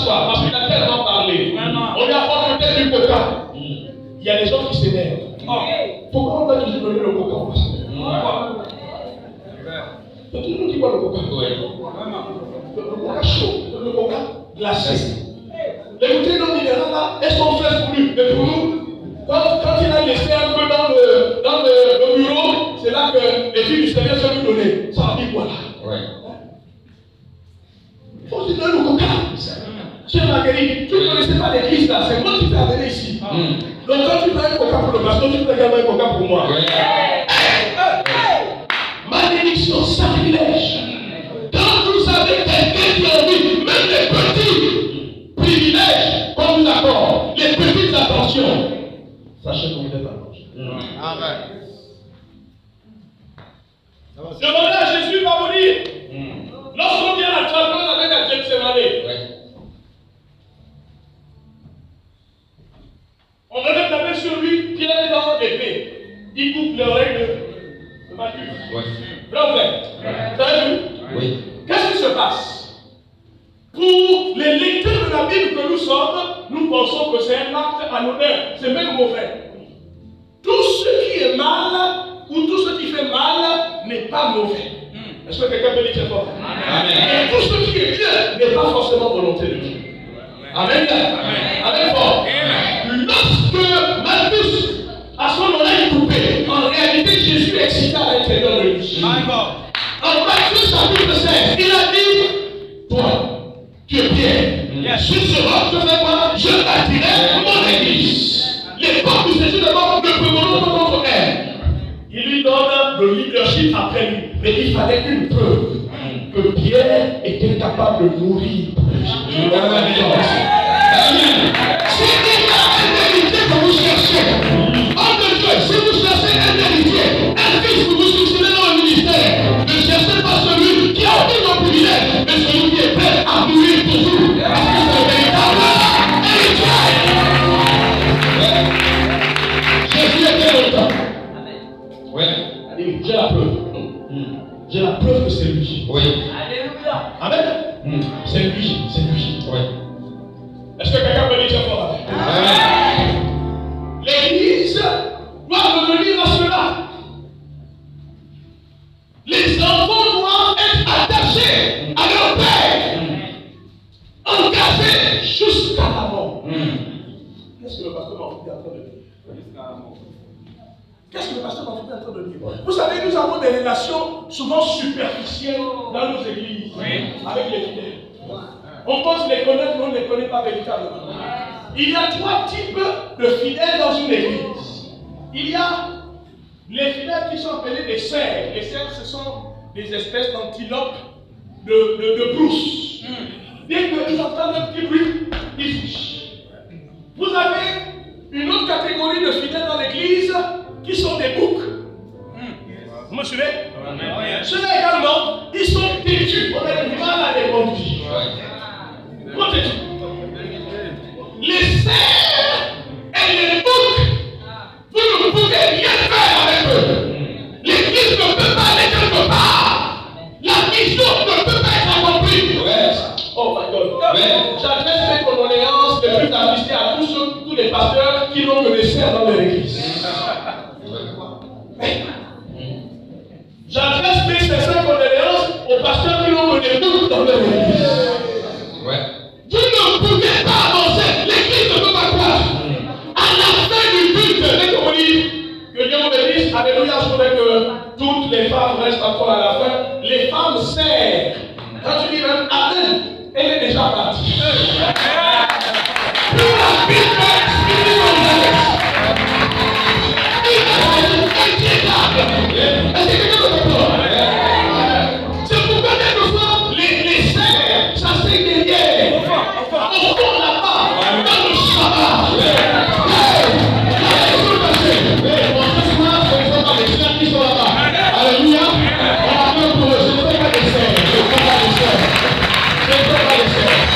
s'asseoir parce qu'il a tellement parlé. On lui apporte peut-être du coca. Il y a des gens qui s'énervent. Pourquoi on va toujours donner le coca au pasteur? C'est toujours qui boit le coca. Le coca chaud, le coca glacé. Les bouteilles d'eau minérale là, elles sont faites pour lui. Mais pour nous, quand il a laissé un peu dans le bureau, c'est là que les filles du Seigneur se lui donner. Ça dit quoi là? Il faut se donner le coca. Chère Marguerite, tu ne connaissais pas l'église là, c'est moi qui t'ai amené ici. Donc quand tu prends un coca pour le pasteur, tu prends également un coca pour moi. Malédiction, sacrilège. Quand vous avez quelqu'un qui a envie, même les petits privilèges qu'on vous accorde, les petites attentions, sachez que vous êtes en danger. Amen. Demandez à Jésus, va vous dire. Lorsqu'on vient à la table, on avait la Gethsemane. On devait taper sur lui, pierre dans l'épée. Il coupe l'oreille de Matthieu. Là, vous avez vu? Oui. Qu'est-ce qui se passe? Pour les lecteurs de la Bible que nous sommes, nous pensons que c'est un acte anodin. C'est même mauvais. Tout ce qui est mal, ou tout ce qui fait mal, n'est pas mauvais. Est-ce que quelqu'un peut dire c'est fort? Amen. Et tout ce qui est bien n'est pas forcément volonté de Dieu. Amen. Amen. Fort. Lorsque Malchus a son oreille coupée, en réalité Jésus est excité à l'intérieur de lui. En Matthieu chapitre 16, il a dit, toi, tu es Pierre. Sur ce roc, je fais quoi? Je bâtirai mon église. Les portes du séjour de mort ne pourront pas contre elle. Il lui donne le leadership après lui. Mais il fallait une preuve que Pierre était capable de mourir. Amen. Si il y a un héritier que vous cherchez, homme de Dieu, si vous cherchez un héritier, un fils que vous soutiendrez dans le ministère, ne cherchez pas celui qui a aucun privilège, mais celui qui est prêt à mourir pour vous. Parce que c'est le véritable héritier. Jésus était longtemps. J'ai la preuve. J'ai la preuve que c'est lui. Alléluia. Amen. C'est lui. Est-ce que quelqu'un peut dire fort? L'église doit revenir à cela. Les enfants doivent être attachés à leur père, engagés jusqu'à la mort. Qu'est-ce que le pasteur m'a dit en train de dire? Qu'est-ce que le pasteur m'a dit en train de dire? Vous savez, nous avons des relations souvent superficielles dans nos églises avec les fidèles. On pense les connaître, mais on ne les connaît pas véritablement. Il y a trois types de fidèles dans une église. Il y a les fidèles qui sont appelés des cerfs. Les cerfs, ce sont des espèces d'antilopes de brousse. Dès qu'ils entendent un petit bruit, ils fichent. Vous avez une autre catégorie de fidèles dans l'église qui sont des boucs. Vous me suivez? Ceux-là également, ils sont têtus. On a du mal à les conduire. Les cerfs et les boucs, vous ne pouvez rien faire avec eux. L'église ne peut pas aller quelque part. La mission ne peut pas être accomplie. Oh my God. J'adresse mes condoléances les plus attristées à tous les pasteurs qui n'ont que des cerfs dans leur église. J'adresse mes sincères condoléances aux pasteurs qui n'ont que des boucs dans leur église. Vous ne pouvez pas avancer. L'église ne peut pas croire. À la fin du culte, dès qu'on dit que Dieu vous bénisse, alléluia, je voudrais que toutes les femmes restent encore à la fin. Les femmes serrent. Quand tu dis même Amen, elle est déjà partie. Pour la Bible explique son texte. Est-ce que quelqu'un me comprend? C'est pourquoi quelquefois les serres s'asseyent derrière. Au fond là-bas, dans le sabbat. Qui sont là-bas. Alléluia. On a peur pour eux. Je ne fais pas des serres. Je ne fais pas des serres. Je ne fais pas des serres.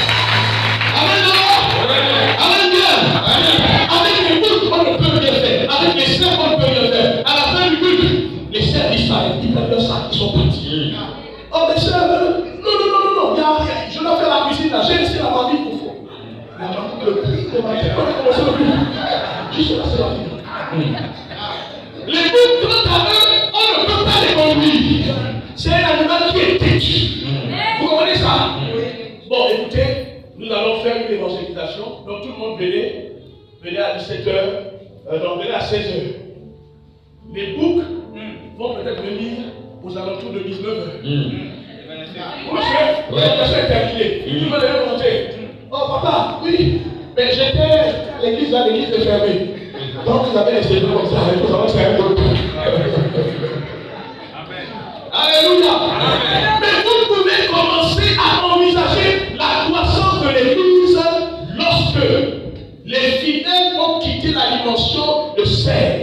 de ma tête. On a commencé le book. Juste là, c'est la vie. Les boucs, quant à eux, on ne peut pas les conduire. C'est un animal qui est têtu. Vous comprenez ça? Bon, écoutez, nous allons faire une évangélisation. Donc tout le monde venez à 17h, donc venez à 16h. Les boucs vont peut-être venir aux alentours de 19h. Monsieur, l'évangélisation est terminée. Tout le monde est monté. Oh papa, oui, mais j'étais à l'église, là, l'église est fermée. Donc vous avez laissé comme ça, il faut faire un peu. Alléluia. Mais vous pouvez commencer à envisager la croissance de l'église lorsque les fidèles ont quitté la dimension de serre,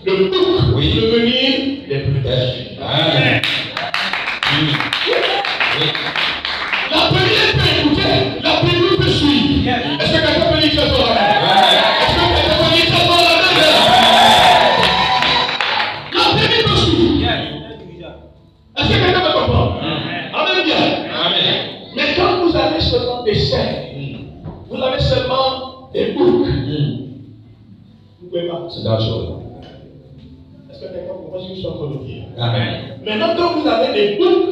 de bouc, devenir des brebis. Amen. La première peut écouter, la première peut suivre. Est-ce que quelqu'un peut dire ça pour la main? Est-ce que quelqu'un peut dire ça pour la main? La première peut suivre. Est-ce que quelqu'un peut comprendre? Amen bien. Amen. Mais quand vous avez seulement des cerfs, vous avez seulement des boucs, vous ne pouvez pas. C'est dangereux. Est-ce que quelqu'un comprend ce que je suis en train de dire? Amen. Maintenant, quand vous avez des boucs,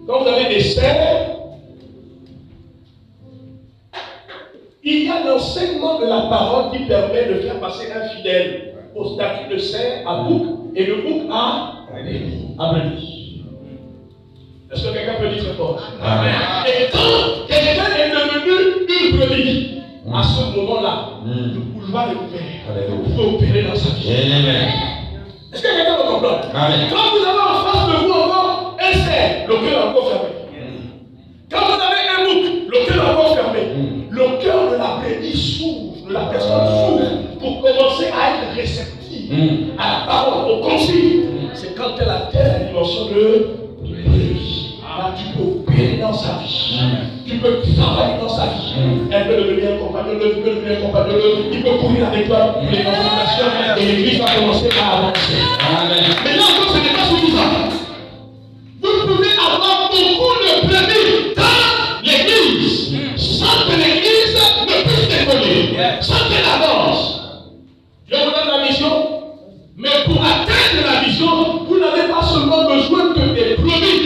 quand vous avez des cerfs, il y a l'enseignement de la parole qui permet de faire passer un fidèle au statut de cerf à bouc et le bouc à brebis. Est-ce que quelqu'un peut dire très fort? Amen. Et quand quelqu'un est devenu une brebis, à ce moment-là, le boulevard est ouvert. Vous pouvez opérer dans sa vie. Est-ce que quelqu'un me comprend? Quand vous avez en face de vous encore un cerf, le cœur est encore fermé. Quand vous avez un bouc, le cœur est encore fermé. Le cœur de la brebis s'ouvre, de la personne s'ouvre pour commencer à être réceptif à la parole, au consigne. C'est quand elle atteint la dimension de brebis. Là, tu peux opérer dans sa vie. Tu peux travailler dans sa vie. Elle peut devenir un compagnon, il peut devenir un compagnon, il peut courir avec toi pour l'évangélisation et l'église va commencer à avancer. Mais là encore, ce n'est pas suffisant. Vous pouvez avoir beaucoup de brebis dans l'église sans que l'église ne puisse décoller, sans qu'elle avance. Je vous donne la vision, mais pour atteindre la vision, vous n'avez pas seulement besoin que des brebis,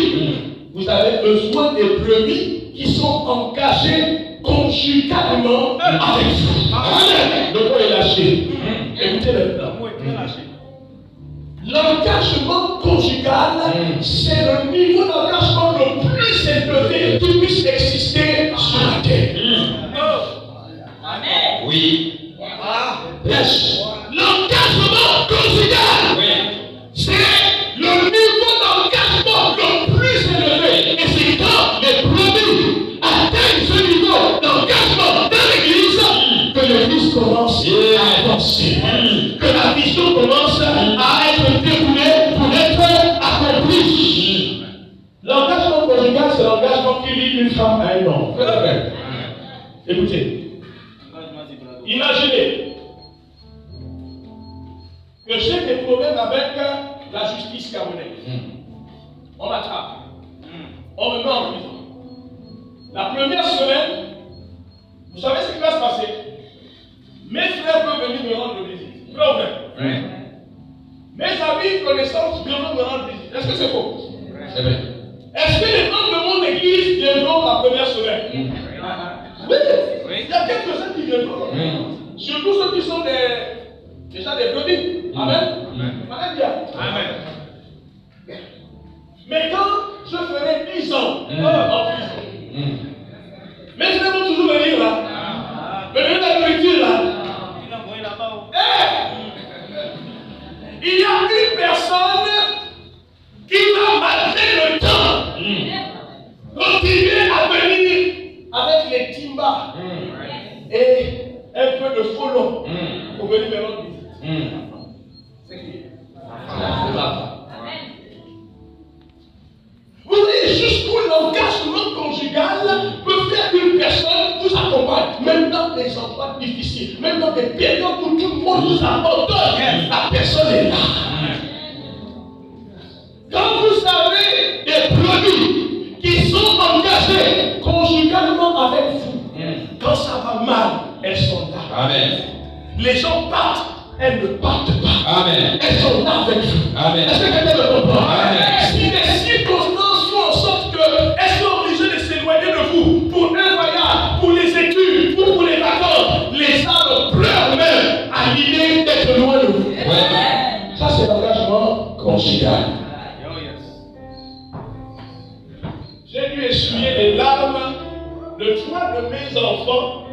vous avez besoin des brebis qui sont engagés conjugalement avec vous. Amen. Le mot est lâché. Écoutez maintenant. L'engagement conjugal, c'est le niveau d'engagement le plus élevé qui puisse exister sur la terre. Amen. Oui. Yes. L'engagement conjugal, c'est le niveau d'engagement le plus élevé. Et c'est quand les brebis atteignent ce niveau d'engagement dans l'église que l'église commence à avancer. Que la vision commence à être déroulée pour être accomplie. L'engagement conjugal, c'est l'engagement qui lie une femme à un homme. Écoutez. Imaginez que j'ai des problèmes avec la justice camerounaise. On m'attrape. On me met en prison. La première semaine, vous savez ce qui va se passer? Mes frères peuvent venir me rendre visite. Problème. Mes amis, connaissances viendront me rendre visite. Est-ce que c'est faux? C'est vrai. Est-ce que les membres de mon église viendront la première semaine? Oui. Il y a quelques-uns qui viendront. Surtout ceux qui sont déjà des brebis. Amen. Amen bien. Amen. Mais quand je ferai 10 ans en prison, mes frères vont toujours venir là. Venir dans la nourriture là. Il y a une personne qui va malgré le temps continuer à venir avec les timbas et un peu de folon pour venir me rendre visite. C'est qui? Vous voyez jusqu'où l'engagement conjugal peut faire qu'une personne vous accompagne, même dans des endroits difficiles, même dans des périodes où tout le monde vous abandonne, la personne est là. Quand vous avez des produits qui sont engagés conjugalement avec vous, quand ça va mal, elles sont là. Amen. Les gens partent, elles ne partent pas. Amen. Elles sont là avec vous. Amen. Est-ce que quelqu'un le comprend? Amen. Si les circonstances font en sorte qu'elles sont obligées de s'éloigner de vous pour un voyage, pour les études, ou pour les vacances, les âmes pleurent même à l'idée d'être loin de vous. Ouais. Ça, c'est l'engagement conjugal. J'ai dû essuyer les larmes de 3 de mes enfants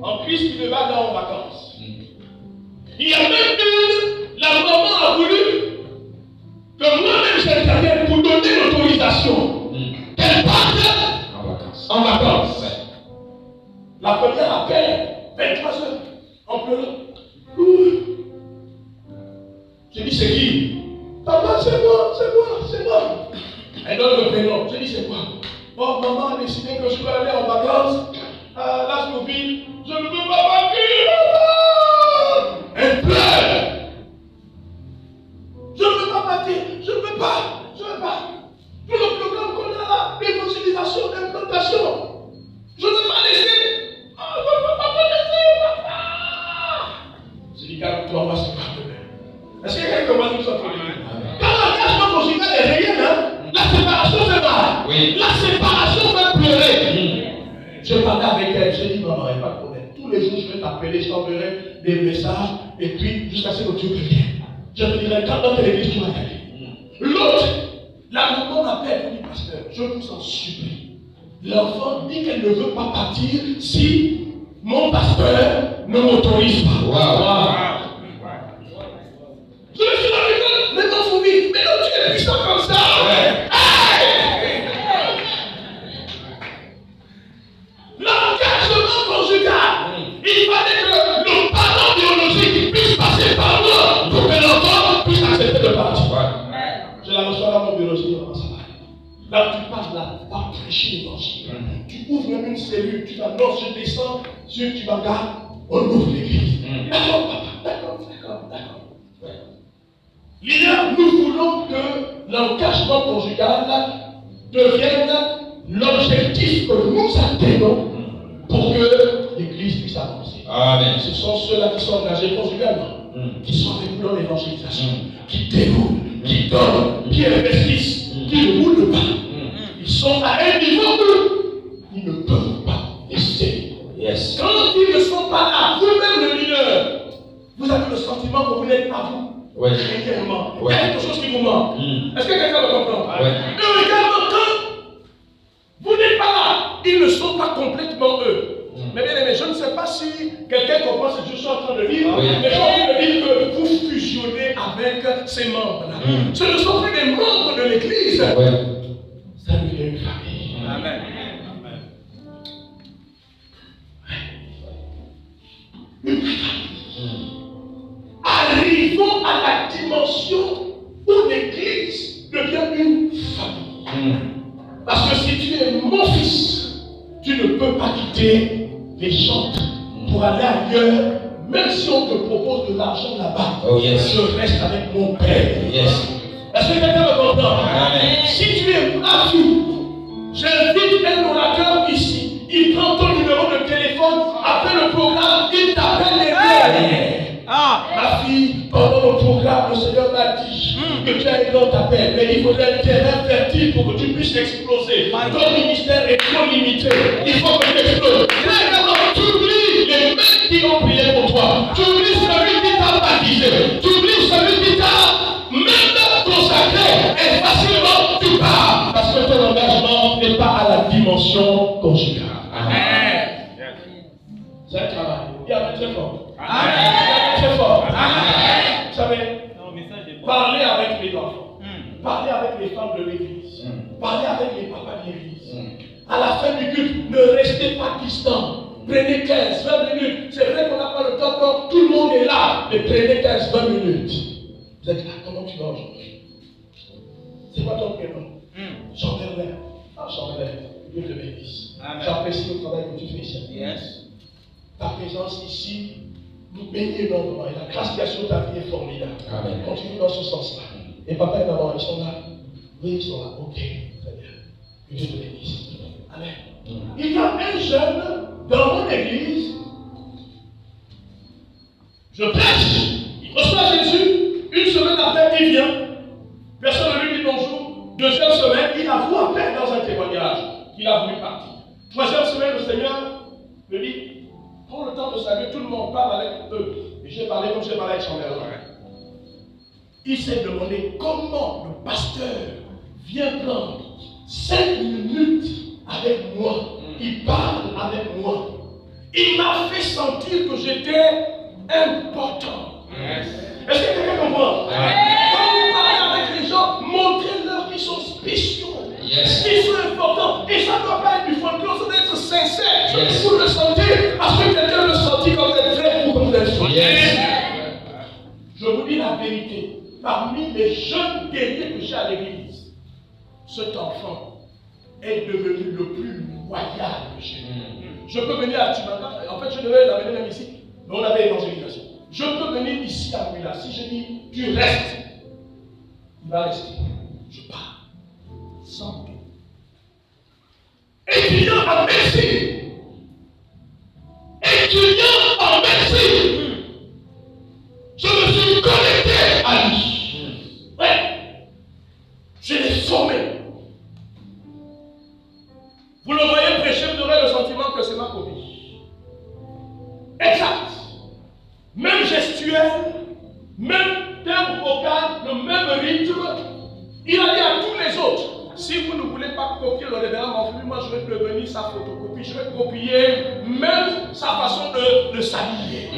en Christ qui devaient aller en vacances. Il y a même une, la maman a voulu que moi-même j'intervienne pour donner l'autorisation qu'elle parte en vacances. La première appelle 23 heures en pleurant. J'ai dit c'est qui? Papa, c'est moi. Elle donne le prénom. J'ai dit c'est quoi? Bon, maman a décidé que je vais aller en vacances à Lascoville. Je ne veux pas partir, maman. Elle pleure. Je ne veux pas partir. Je ne veux pas. Tout le programme qu'on a là, l'évangélisation, l'implantation. Je ne veux pas laisser. Je ne veux pas te laisser, papa. J'ai dit, calme-toi, on va se parler. Est-ce qu'il y a quelqu'un qui va nous sortir? Quand l'engagement conjugal est réel, la séparation fait mal. Oui. La séparation fait pleurer. Je parlais avec elle, j'ai dit, maman, il n'y a pas de problème. Tous les jours, je vais t'appeler, je t'enverrai des messages, et puis jusqu'à ce que tu reviennes. Je te dirai, quand dans l'église, tu vas y aller. L'autre, la maman m'appelle, elle dit, pasteur, je vous en supplie. L'enfant dit qu'elle ne veut pas partir si mon pasteur ne m'autorise pas. Wow. Je suis dans l'école, mais non, faut vivre. Mais non, tu es puissant comme ça. Ouais. Hey! L'engagement conjugal. Il fallait que le parent biologique puisse passer par moi pour que l'enfant puisse accepter de partir. Ouais. Je la reçois dans mon biologie, là, tu parles là, tu vas prêcher l'évangile. Tu ouvres même une cellule, tu annonces, je descends, tu vas garder, on ouvre l'église. D'accord, papa, d'accord. Leader, nous voulons que l'engagement conjugal devienne l'objectif que nous atteignons pour que l'Église puisse avancer. Amen. Ce sont ceux-là qui sont engagés conjugalement, qui sont avec nous dans l'évangélisation, qui déroulent, qui donnent, qui investissent, qui ne roulent pas. Ils sont à un niveau où ils ne peuvent pas laisser. Yes. Quand ils ne sont pas là, vous-même le leader, vous avez le sentiment que vous n'êtes pas vous. Ouais. Il y a quelque chose qui vous manque. Est-ce que quelqu'un me comprend? Ouais. Eux également, quand vous n'êtes pas là, ils ne sont pas complètement eux. Mais bien aimé, je ne sais pas si quelqu'un comprend ce que je suis en train de dire, mais j'ai envie de dire que vous fusionnez avec ces membres-là. Ce ne sont plus des membres de l'Église. Ça devient une famille. Amen. Une famille. Arrivons à la dimension où l'Église devient une famille. Parce que si tu es mon fils, tu ne peux pas quitter les chants pour aller ailleurs, même si on te propose de l'argent là-bas. Oh yes. Je reste avec mon père. Yes. Est-ce que quelqu'un me comprend? Amen. Si tu es ma fille, j'invite un orateur ici. Il prend ton numéro de téléphone, après le programme, il t'appelle les pères. Ma fille, pendant le programme, le Seigneur m'a dit que tu as un grand appel, mais il faudrait un terrain fertile pour que tu puisses exploser. Ton ministère est trop limité. Il faut que tu exploses. Tu oublies les mecs qui ont prié pour toi. Tu oublies celui qui t'a baptisé. Tu oublies celui qui t'a même consacré. Et facilement, tu pars. Parce que ton engagement n'est pas à la dimension conjugale. Amen. C'est un travail. Il y a un très fort. Amen. Très fort. Amen. Vous savez, parlez avec les enfants, parlez avec les femmes de l'église, parlez avec les papas de l'église. À la fin du culte, ne restez pas distants. Prenez 15, 20 minutes. C'est vrai qu'on n'a pas le temps quand tout le monde est là, mais prenez 15, 20 minutes. Vous êtes là, comment tu vas aujourd'hui? C'est quoi ton prénom? Jean-Bernard. Ah, Jean-Bernard, Dieu te bénisse. J'apprécie le travail que tu fais ici. Yes. Ta présence ici nous bénit énormément. Et la grâce qui a sur ta vie est formidable. Amen. Continue dans ce sens-là. Et papa et maman, ils sont là. Oui, ils sont là. Ok, très bien. Que Dieu te bénisse. Amen. Il y a un jeune dans mon église Je prêche, il reçoit Jésus, une semaine après, il vient, personne ne lui dit bonjour, deuxième semaine, il avoue à peine dans un témoignage qu'il a voulu partir. Troisième semaine, le Seigneur me dit, prends le temps de saluer, tout le monde parle avec eux. Et j'ai parlé comme j'ai parlé avec Chandler. Il s'est demandé comment le pasteur vient prendre 5 minutes avec moi. Il parle avec moi. Il m'a fait sentir que j'étais important. Est-ce que quelqu'un comprend? Quand vous parlez avec les gens, montrez-leur qu'ils sont spéciaux. Qu'ils sont importants. Et ça ne doit pas être du folklore, ça doit être sincère. Vous le sentez parce que quelqu'un le sentit comme un vrai ou comme un vrai. Je vous dis la vérité. Parmi les jeunes guerriers que j'ai à l'église, cet enfant est devenu le plus loyal que j'ai. Je peux venir à Timana, en fait je devais l'amener même ici, mais on avait évangélisation. Je peux venir ici à Mouila, si je dis tu restes, il va rester. Je pars. Sans doute. Étudiant en médecine. Étudiant en médecine. Je me suis connecté à lui. Ouais. Je l'ai formé. Vous le voyez prêcher, vous aurez le sentiment que c'est ma copie. Exact. Même gestuelle, même terme vocal, le même rythme. Il a dit à tous les autres, si vous ne voulez pas copier le révérend Manflu, moi je vais devenir sa photocopie, je vais copier même sa façon de s'habiller.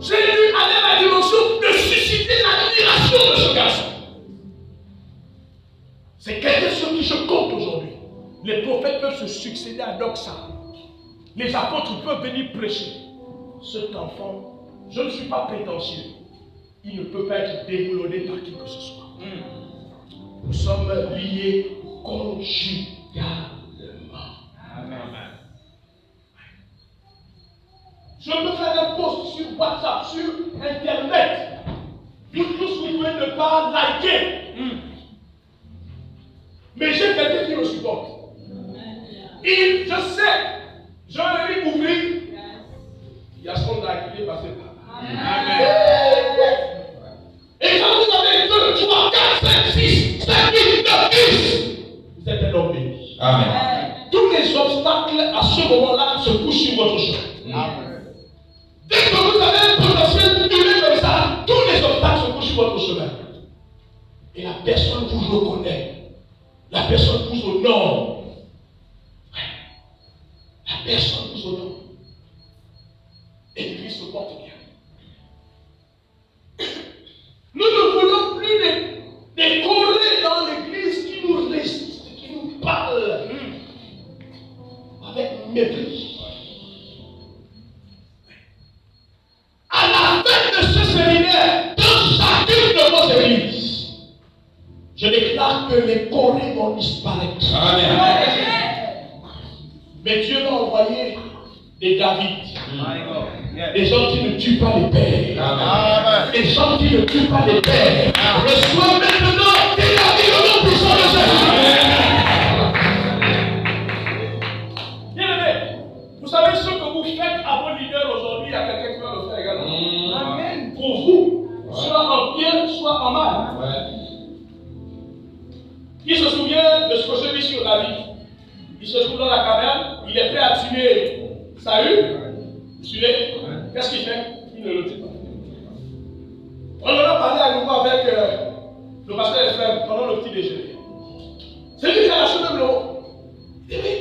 J'ai dû aller à la dimension de susciter l'admiration de ce garçon. C'est quelque chose qui je compte aujourd'hui. Les prophètes peuvent se succéder à Doxa. Les apôtres peuvent venir prêcher. Cet enfant, je ne suis pas prétentieux. Il ne peut pas être déboulonné par qui que ce soit. Nous sommes liés conjugalement. Amen. Je peux faire un post sur WhatsApp, sur Internet. Vous tous, vous pouvez ne pas liker. Mais j'ai quelqu'un qui me supporte. Et je sais, je vais lui ouvrir. Il y a son like, il est passé par là. Et quand vous avez 2, 3, 4, 5, 6, 7, 8, 9, 10, vous êtes un homme béni. Amen. Tous les obstacles à ce moment-là se couchent sur votre chemin. Amen. Dès que vous avez un potentiel humain comme ça, tous les obstacles se couchent sur votre chemin. Et la personne vous reconnaît. La personne vous honore. La personne vous honore. Et l'Église se porte bien. Nous ne voulons plus des collègues dans l'Église qui nous résistent, qui nous parlent avec mépris. À la fin de ce séminaire, dans chacune de vos églises, je déclare que les Corées vont disparaître. Amen. Mais Dieu va envoyer des David. Des gens qui ne tuent pas les pères. Amen. Des gens qui ne tuent pas les pères. Reçois maintenant des David au nom puissant de Jésus. Bien aimé, vous savez ce que vous faites à vos leaders aujourd'hui, il y a quelqu'un qui va le faire également. Amen. Pour vous, soit en bien, soit en mal. Qui se souvient de ce que je dis sur David? Il se trouve dans la caverne, il est prêt à tuer Saül. Vous suivez? Qu'est-ce qu'il fait? Il ne le tue pas. On en a parlé à nouveau avec le pasteur Ephraim pendant le petit déjeuner. C'est lui qui a lâché même le mot. Il dit oui,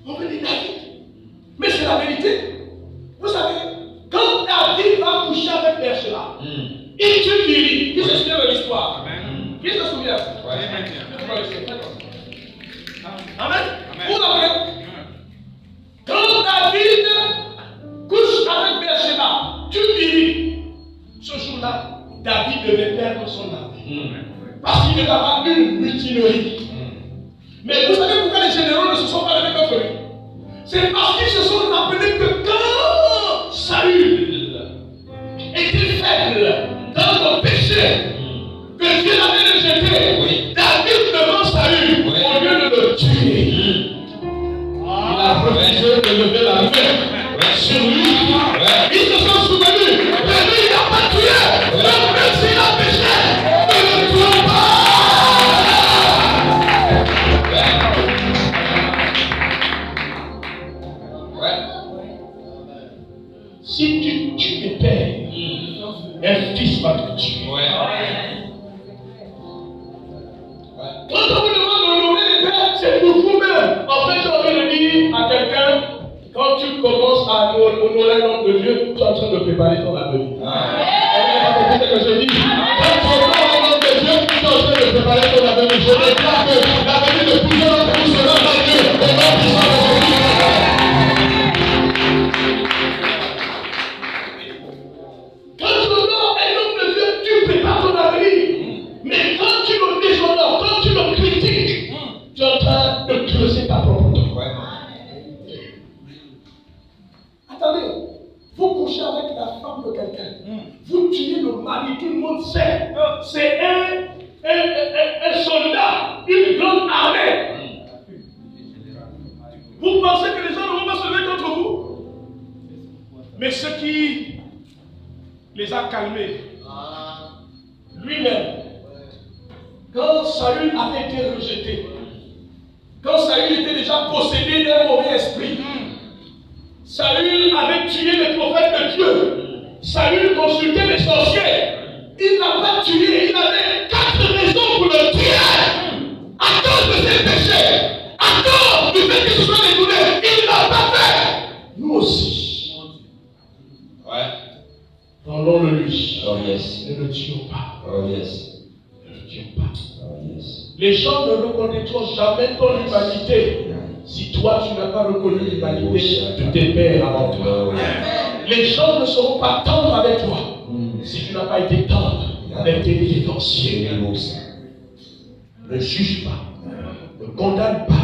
on veut dire David. Mais c'est la vérité. Vous savez, quand David va coucher avec Bersheba, il tue Lily. Qui se souvient de l'histoire? Qui se souvient? Amen. Vous l'avez. Quand David couche avec Bersheba, tu dis, ce jour-là, David devait perdre son âme. Parce qu'il devait avoir une mutinerie. Mais vous savez pourquoi les généraux ne se sont pas levés contre lui? C'est parce qu'ils se sont rappelés que quand Saül était faible dans le péché, que Dieu l'avait rejeté, David devant Saül, au lieu de le tuer, Quand on vous demande d'honorer les pères, c'est pour vous-même. En fait, j'ai envie de dire à quelqu'un, quand tu commences à honorer le nom de Dieu, tu es en train de préparer ton avenir. On n'a pas compris ce que je dis. Quand tu honores le nom de Dieu, tu es en train de préparer ton avenir. Je déclare que l'avenir de plusieurs d'entre vous sera dans Dieu. Et non puissant de Jésus. Quand tu honores le nom de Dieu, tu prépares ton avenir. Mais quand tu le déshonores, quand tu le critiques, tu es en train de creuser ta propre tombe. Attendez, vous couchez avec la femme de quelqu'un, vous tuez le mari, tout le monde sait. C'est un soldat, une grande armée. Vous pensez que les gens ne vont pas se lever contre vous? Mais ce qui les a calmés, lui-même, quand Saül avait été rejeté, quand Saül était déjà possédé d'un mauvais esprit, Saül avait tué les prophètes de Dieu. Saül consultait les sorciers. Il n'a pas tué, il avait 4 raisons pour le tuer. À cause de ses péchés, à cause du fait que ce soit détourné, il ne l'a pas fait. Nous aussi. Ouais. Rendons-le lui. Oh yes. Ne le tuons pas. Oh yes. Ne le tuons pas. Oh yes. Les gens ne reconnaîtront jamais ton humanité. Si toi tu n'as pas reconnu l'humanité de tes pères avant toi. Les gens ne seront pas tendres avec toi si tu n'as pas été tendre avec tes anciens. Ne juge pas, ne condamne pas.